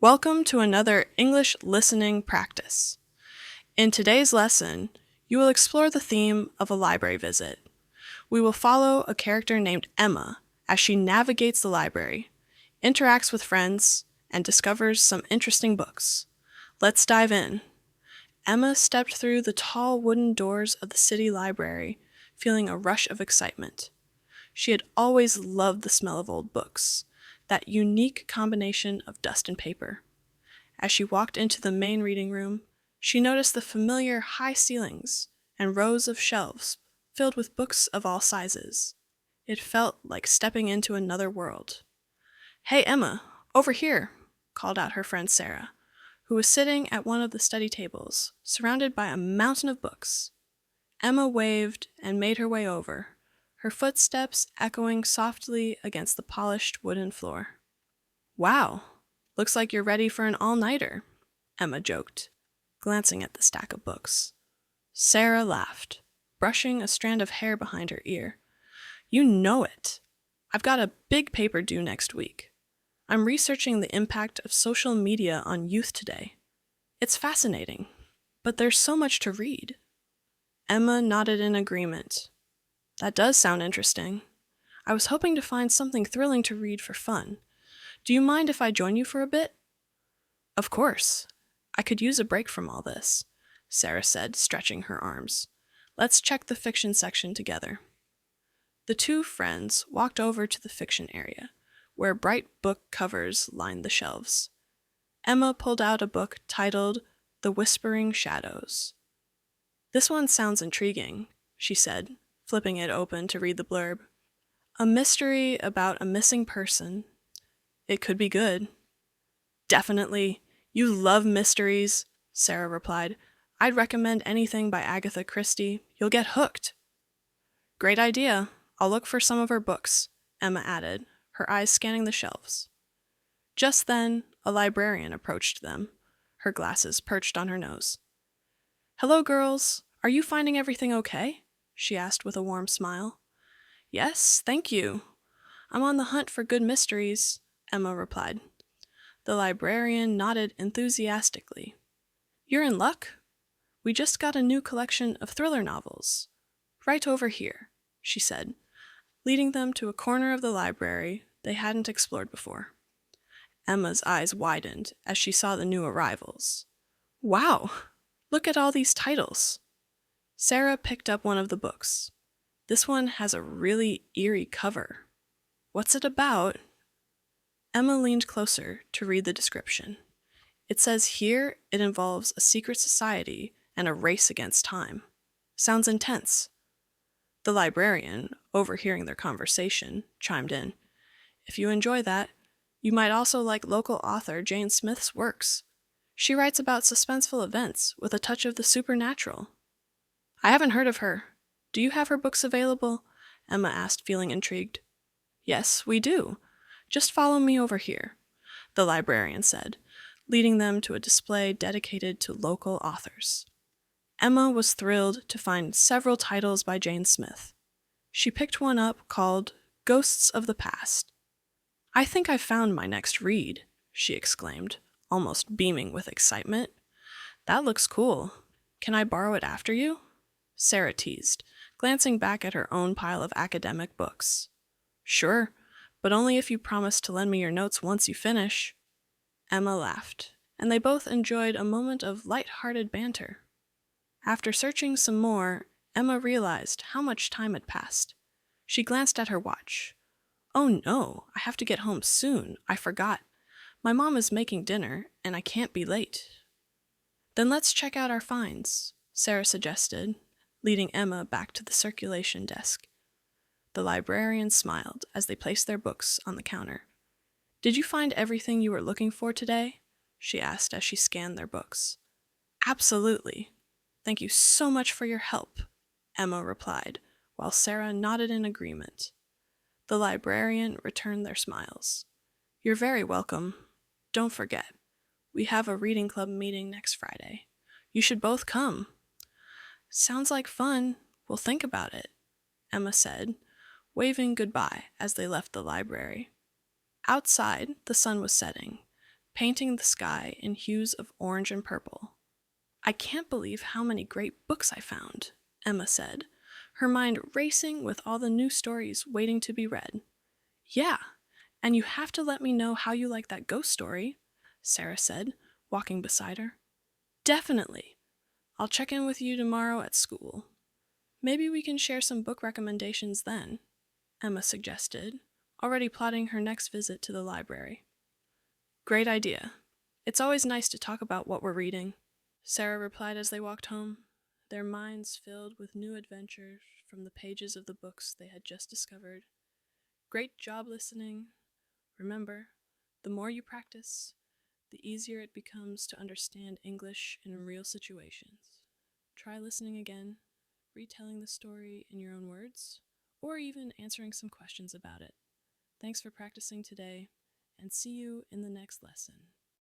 Welcome to another English listening practice. In today's lesson, you will explore the theme of a library visit. We will follow a character named Emma as she navigates the library, interacts with friends, and discovers some interesting books. Let's dive in. Emma stepped through the tall wooden doors of the city library, feeling a rush of excitement. She had always loved the smell of old books, that unique combination of dust and paper. As she walked into the main reading room, she noticed the familiar high ceilings and rows of shelves filled with books of all sizes. It felt like stepping into another world. "Hey, Emma, over here," called out her friend Sarah, who was sitting at one of the study tables, surrounded by a mountain of books. Emma waved and made her way over, her footsteps echoing softly against the polished wooden floor. "Wow, looks like you're ready for an all-nighter," Emma joked, glancing at the stack of books. Sarah laughed, brushing a strand of hair behind her ear. "You know it. I've got a big paper due next week. I'm researching the impact of social media on youth today. It's fascinating, but there's so much to read." Emma nodded in agreement. "That does sound interesting. I was hoping to find something thrilling to read for fun. Do you mind if I join you for a bit?" "Of course. I could use a break from all this," Sarah said, stretching her arms. "Let's check the fiction section together." The two friends walked over to the fiction area, where bright book covers lined the shelves. Emma pulled out a book titled The Whispering Shadows. "This one sounds intriguing," she said, flipping it open to read the blurb. "A mystery about a missing person. It could be good." "Definitely. You love mysteries," Sarah replied. "I'd recommend anything by Agatha Christie. You'll get hooked." "Great idea. I'll look for some of her books," Emma added, her eyes scanning the shelves. Just then, a librarian approached them, her glasses perched on her nose. "Hello, girls. Are you finding everything okay?" she asked with a warm smile. "Yes, thank you. I'm on the hunt for good mysteries," Emma replied. The librarian nodded enthusiastically. "You're in luck. We just got a new collection of thriller novels. Right over here," she said, leading them to a corner of the library they hadn't explored before. Emma's eyes widened as she saw the new arrivals. "Wow, look at all these titles." Sarah picked up one of the books. "This one has a really eerie cover. What's it about?" Emma leaned closer to read the description. It says here it involves a secret society and a race against time. Sounds intense. The librarian, overhearing their conversation, chimed in. "If you enjoy that, you might also like local author Jane Smith's works. She writes about suspenseful events with a touch of the supernatural." "I haven't heard of her. Do you have her books available?" Emma asked, feeling intrigued. "Yes, we do. Just follow me over here," the librarian said, leading them to a display dedicated to local authors. Emma was thrilled to find several titles by Jane Smith. She picked one up called Ghosts of the Past. "I think I found my next read," she exclaimed, almost beaming with excitement. "That looks cool. Can I borrow it after you?" Sarah teased, glancing back at her own pile of academic books. "Sure, but only if you promise to lend me your notes once you finish." Emma laughed, and they both enjoyed a moment of light-hearted banter. After searching some more, Emma realized how much time had passed. She glanced at her watch. "Oh no, I have to get home soon. I forgot. My mom is making dinner, and I can't be late." "Then let's check out our finds," Sarah suggested, leading Emma back to the circulation desk. The librarian smiled as they placed their books on the counter. "Did you find everything you were looking for today?" she asked as she scanned their books. "Absolutely. Thank you so much for your help," Emma replied, while Sarah nodded in agreement. The librarian returned their smiles. "You're very welcome. Don't forget, we have a reading club meeting next Friday. You should both come." "Sounds like fun. We'll think about it," Emma said, waving goodbye as they left the library. Outside, the sun was setting, painting the sky in hues of orange and purple. "I can't believe how many great books I found," Emma said, her mind racing with all the new stories waiting to be read. "Yeah, and you have to let me know how you like that ghost story," Sarah said, walking beside her. "Definitely. I'll check in with you tomorrow at school. Maybe we can share some book recommendations then," Emma suggested, already plotting her next visit to the library. "Great idea. It's always nice to talk about what we're reading," Sarah replied as they walked home, their minds filled with new adventures from the pages of the books they had just discovered. Great job listening. Remember, the more you practice, the easier it becomes to understand English in real situations. Try listening again, retelling the story in your own words, or even answering some questions about it. Thanks for practicing today, and see you in the next lesson.